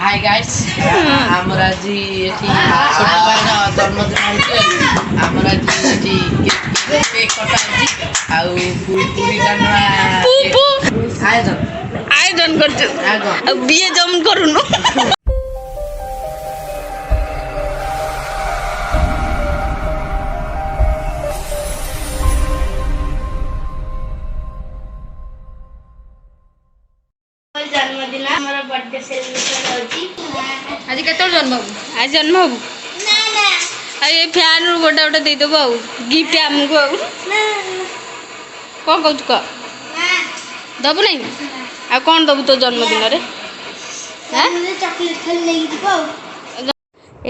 hi guys हमर आज एठी छोटा भाई जन्मदिन हमर आज एठी केक कटाजी आउ पूरी डालना आयोजन करछु बिए जम करूनु जन्मदिन हमारा बर्थडे सेलिब्रेशन होची आज केतो जन्म आज जन्म हो ना ना आ ये फैन रु गोटा गोटा दे देबो गिफ्ट हमको कोन कहू को दबु नहीं आ कोन दबु तो जन्मदिन रे हैं मुझे चॉकलेट खाली नहीं दिबो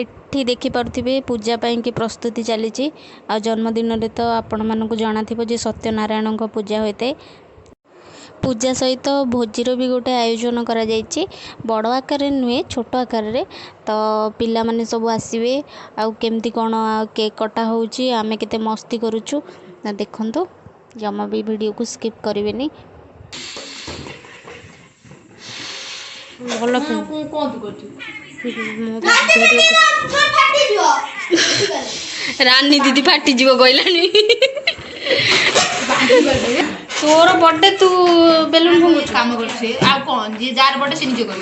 एठी देखि पारथिबे पूजा पाई की प्रस्तुति चली आ जन्मदिन रे तो आपण मानक जाना थिबो जे सत्यनारायण को पूजा होते पूजा सहित भोजीर भी गोटे आयोजन करा जायछि बड़ आकार नुहे छोट आकार रे तो पिला माने सब आसीबे आ केमती कोन केक कटा होउछि आमे केते मस्ती करूछु ना देखंतो जमा भी वीडियो को स्किप करिवेनी भलो कोन तू करछु रानी दीदी फाटी जीवो कहलानी तोर बर्थडे तू बेलून फुंगुछ काम करछे आ कोन जे जार बर्थडे से निजे कर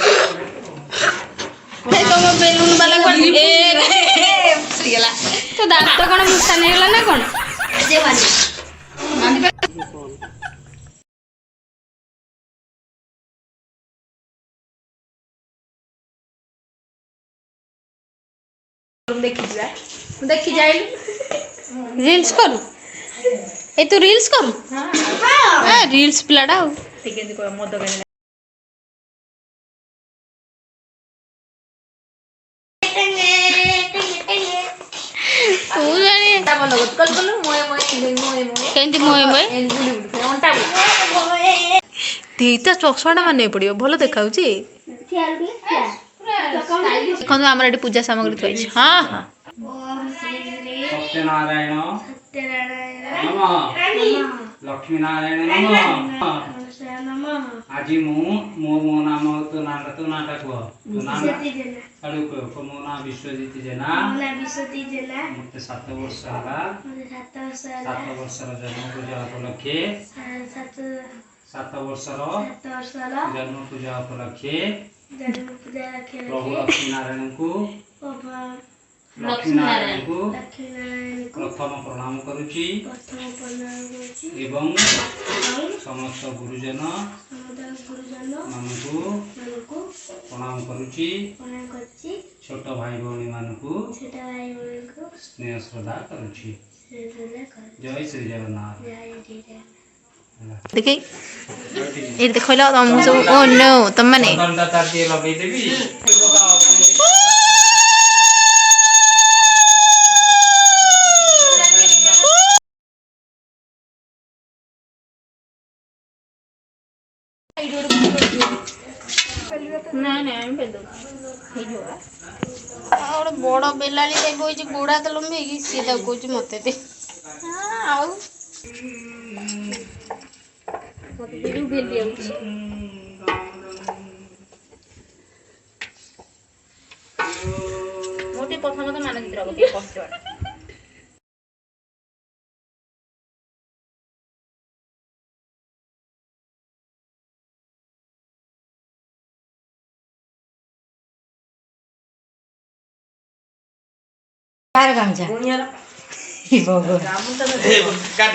तो बेलून वाला कोन ए गेला तो दांत कोन मुसा नै होला ना कोन जे माने देखि जाइल रील्स करू ए तू रील्स करू हां रील्स पिलाडा ठीक है को मद गले तू जाने ता बंद कर कल मोय केंती मोय मोय अंटा तीता चक्सवाडा माने पड़ियो भलो देखाउची देखो हमर एटी पूजा सामग्री थई हां हां सत्यनारायण नमः लक्ष्मी नारायण नमः आज मो नाम तो नाटा को मो नाम विश्वजीत जेना मते 7 वर्ष हला 7 वर्षर जन्म पूजा उपलक्षे 7 वर्षर जन्म पूजा उपलक्षे प्रभु लक्ष्मी नारायण को प्रथम प्रणाम करुची एवं समस्त गुरुजन मानकु प्रणाम करुची छोट भाई भौणी मानकु स्नेह श्रद्धा करुची जय श्री जगन्नाथ देखै ए देखैला हम सब ओ नो तम माने घंटा तार दिए लगे देबी ना ना हम पे दो हे जो और बड़ बेलाली दे कोइ गोड़ा त लंबे की सीधा कोइ मते दे हां आउ मते दे बेल दिया मोटी प्रथम तो मान चित्र को कष्ट कार गामजा ई बगो काट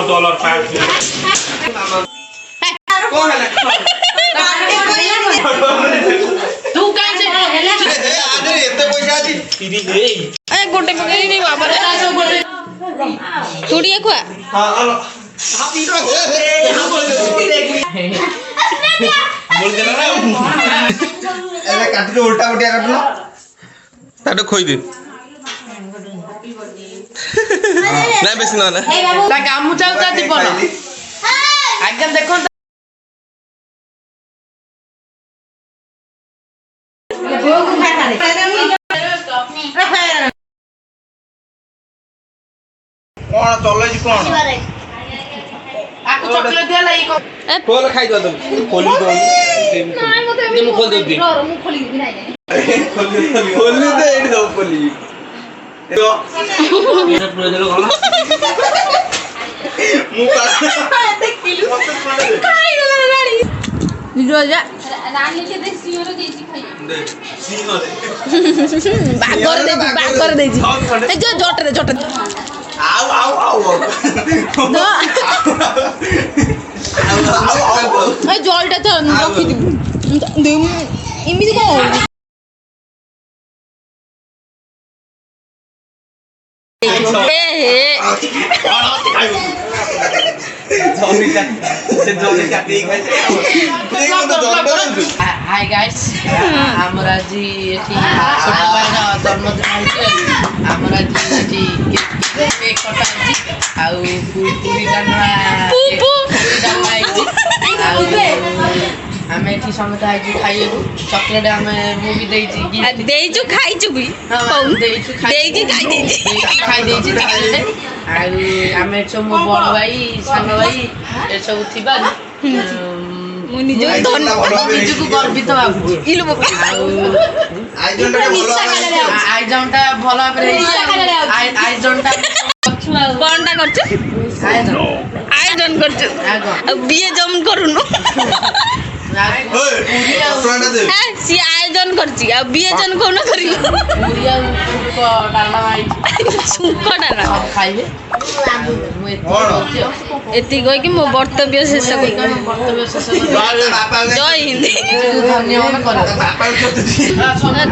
डॉलर $5 कौन है तू काई से हेला आदे एते पैसा अछि तिरी दे ए गोटे पकई नहीं बाबा गोटे थोड़ी खुआ हां आलो हापी रो बोल देना ना एले काटी तो उल्टा उटिया काटलो ताडो खोई दे ना बेसी ना ता गामु चाउता दीपन आगे देखो कौन चलैछि कौन आको चॉकलेट दिया लाई को खोल खाइ दो खोल दो दे मु खोल दे मु खोली भी नाही खोल दे एडी दो खोली तो ये पूरा देलो कोन मु का किलो खाई गला रानी निरोजा रानी के दे सिंह रो देसी खाई दे सिंह दे बागर दे जी ए जो जोट दे आओ आओ आओ दो आओ आओ ए जलटा तो रखी दी इमिति को हाय गाइस हमरा जी एठी छोट भाई ना जन्मदिन होइছে हमरा जी एठी केक कटा जी आउ पूरी डालना हमें एठी समता है जी खाइबो चॉकलेट हमें मूवी देई जी देइछु खाइछु भी देइछु खाई देइछि चॉकलेट आउ हमें छ मो बड़ भाई सान भाई ए सब थिबा मु निजो धन निजको गर्वित भाबुची इलो बाबा आइजनटा भलो करे आइजनटा कोनटा करछु आयोजन करछु बिए जम करूनु सी आयोजन करछि आ बिए जन कोन करियो पूरिया को डालना भाई सुको डाला खाइबे एति गई कि मो कर्तव्य शेष जय हिंद धन्यवाद कर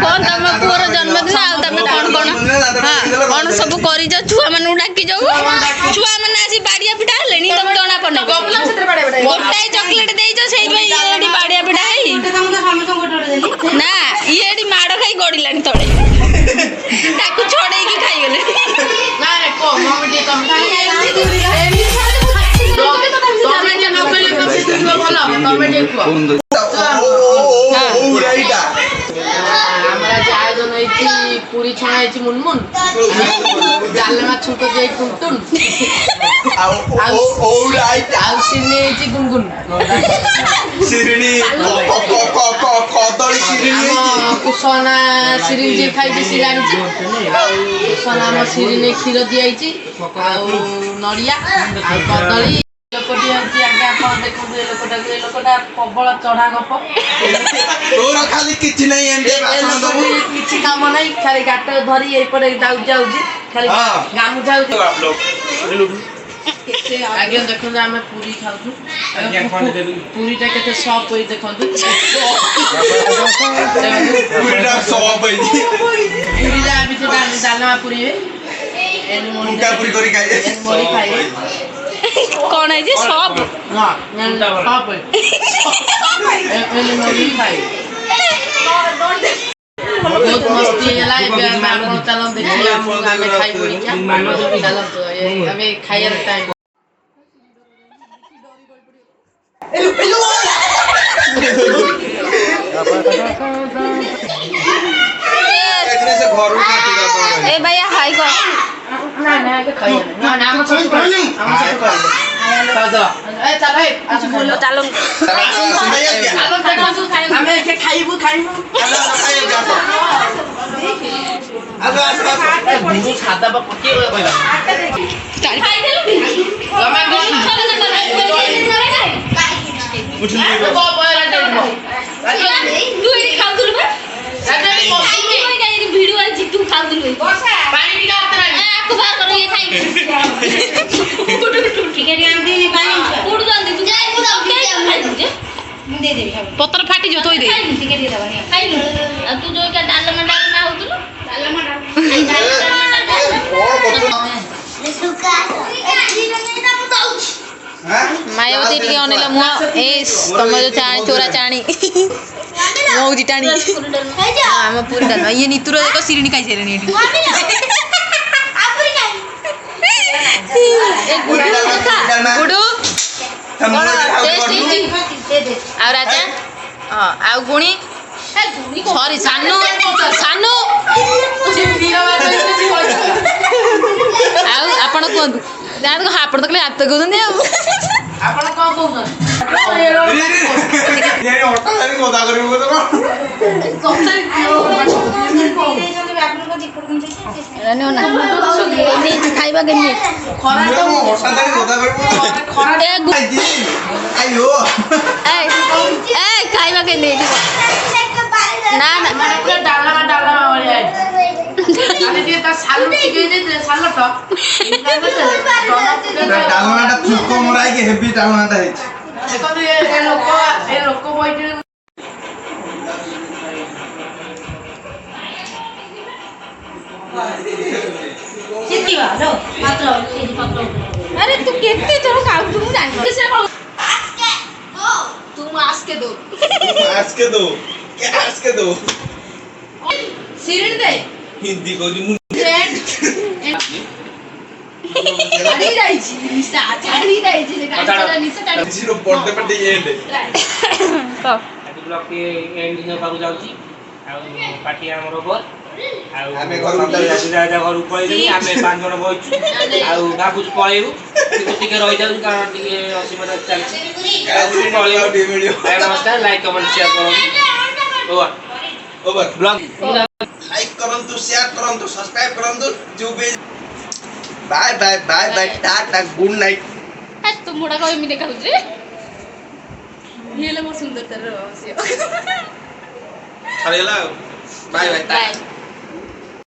कौन तम पुअर जन्मदिन आ तमे कौन कौन हां कौन सब करि जा छुआ मानु डाकी जाऊ छुआ माने आसी बाड़िया पिटा लेनी तम जणा पने गोटाई चॉकलेट देई जो सेई भाई एडी बाड़िया पिटा हई ना एडी माडो खाई गडिलानी तळे ताकू छोड़े की खाई गेले ना रे को मम्मी कम खाई कमेंट न कले तो भलो कमेंट को हमरा आयोजन होइछि पूरी छणा होइछि मुनमुन डालमा छुको जे टुनटुन आउ सिने होइछि गुनगुन सिरिनी कदली सिरिनी कुसना सिरिन जे खाइ बेसी लानिछि कुसना म सिरिने खीर दियाइछि आउ नडिया आउ कदली लोकटी होइछि आगे आपण देखु लोकटा प्रबल चढ़ा गप तोर खाली किछि नै एंडे भाषण दबु किछि काम नै खाली गाट धरी एई परे जाउजी खाली गामु जाउजी आगे देखु हम पूरी खाउछु पूरीटा केते सॉफ्ट होई देखंतु पूरीटा सॉफ्ट होई पूरीला बिचे डालना पूरी एन मुका पूरी करी खाइ मोरी खाइ कौन है जी सब ना टॉप है एन मोरी खाइ बहुत मस्ती है पे हम चलो देखिए हम खाइ पड़ी क्या चलो तो हमें खाइर टाइम एकने से घर में काटी दा ए भैया हाय को ना के खाइ ना हम सब कर ए चल ए आज बोलो चलो हमें के खाइबू बुझी खाता बा पके कहला खाइ देलु उठली को बोला दे तू एडी खाउलु बा वीडियो आज तू खाउलु पानी पिला उतरा आपको बाहर करो ये खाइ ठीक है हम दे पानी उड़ जल्दी तू जाए पूरा खाइ दे दे दे पत्थर फाटी जो तोई दे ठीक है दे दबा खाइ तू जो का डालमा डालना होतुलो डालमा मायावती टिके अनेला मु ए तम जो चाणी चोरा चाणी मौजी टाणी हम पूरी डालमा ये नीतुर एक सिरिनी खाइ सेरेनी एठी गुडू और राजा हां आ गुणी ସରି ସାନୁ ସାନୁ ଆଉ ଆପଣ କୁହନ୍ତୁ ଆପଣ ତ ଖାଲି ହାତ କହୁଛନ୍ତି ଆଉ ଆପଣ କ'ଣ କହୁଛନ୍ତି ଖାଇବା କେମିତି ଖାଇବା କେମିତି ନା ନା ଡାଲମା ଭଳିଆ ତା ସାଲୁ ଟିକେ ସାଲଟ ଡାଲମାଟା ଛୁଙ୍କ ମରା ହେଇକି ହେଭି ଡାଲମାଟା ହେଇଛି ଦେଖନ୍ତୁ ଏ ଲୋକ ବଇଠି अरे तू केते थोड़ा काम तू जान तू आस के दो आस के दो सिरिन दे हिंदी को जी छाड़ी जाइछि निशा छाड़ी जाइछि से काचरा निशा छाड़ी जीरो पड़ते पड़ते एंड ଆଜି ବ୍ଲକ୍ ଟି ଏଣ୍ଡିଂ ହେବାକୁ ଯାଉଛି ଆଉ ପାର୍ଟି ଆମର ଘର ଆଉ ଆମେ ଘରକୁ ଘରକୁ ପଳେଇଲେଣି ଆମେ 5 ଜଣ ବଇଛୁ ଆଉ ଭାବୁଛୁ ପଳେଇବୁ କିନ୍ତୁ ଟିକେ ରହିଯାଉଛି କାରଣ ଟିକେ ଅସୁବିଧା ଚାଲିଛି ନମସ୍କାର ଲାଇକ୍ କମେଣ୍ଟ ସେୟାର କରନ୍ତୁ ओवर ବ୍ଲଗ୍ लाइक करंतु शेयर करंतु सब्सक्राइब करंतु जो भी bye bye bye bye tata good night तू मुड़ा को एमि देखा जे ये ले बहुत सुंदर तर छरेला बाय बाय बाय